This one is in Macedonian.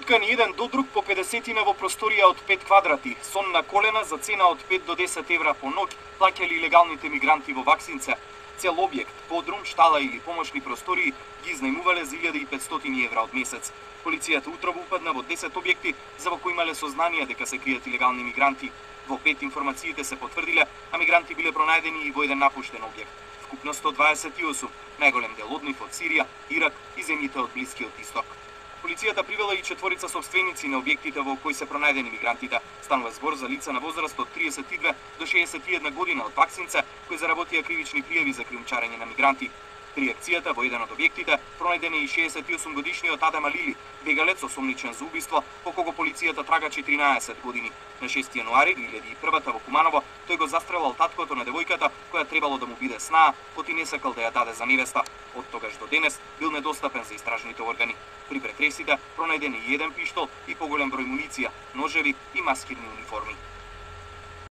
Уткани еден до друг по 50 во просторија од 5 квадрати, сон на колена за цена од 5 до 10 евра по ноќ, плаќали илегалните мигранти во Ваксинце. Цел објект, подрум, штала или помошни простории ги изнајмувале за 1500 евра од месец. Полицијата утрово упадна во 10 објекти за во кои имале сознанија дека се кријат илегални мигранти. Во 5 информациите се потврдиле, а мигранти биле пронајдени и во еден напуштен објект. Вкупно 128, најголем дел од нив од Сирија, Ирак и земјите од Блискиот Исток. Полицијата привела и 4 собственици на објектите во кои се пронајдени мигрантите. Станува збор за лица на возраст од 32 до 61 година од Ваксинце, кои заработија кривични пријави за криумчарење на мигранти. При акцијата во еден од објектите пронајден е и 68 годишниот Адем Алили, бегалец осомничен за убиство, по кого полицијата трага 14 години. На 6 јануари 2001 во Куманово тој го застрелал таткото на девојката која требало да му биде снаа, поти не сакал да ја даде за невеста. Од тогаш до денес бил недостапен за истражните органи. При претресите пронајден и еден пиштол и поголем број муниција, ножеви и маскирни униформи.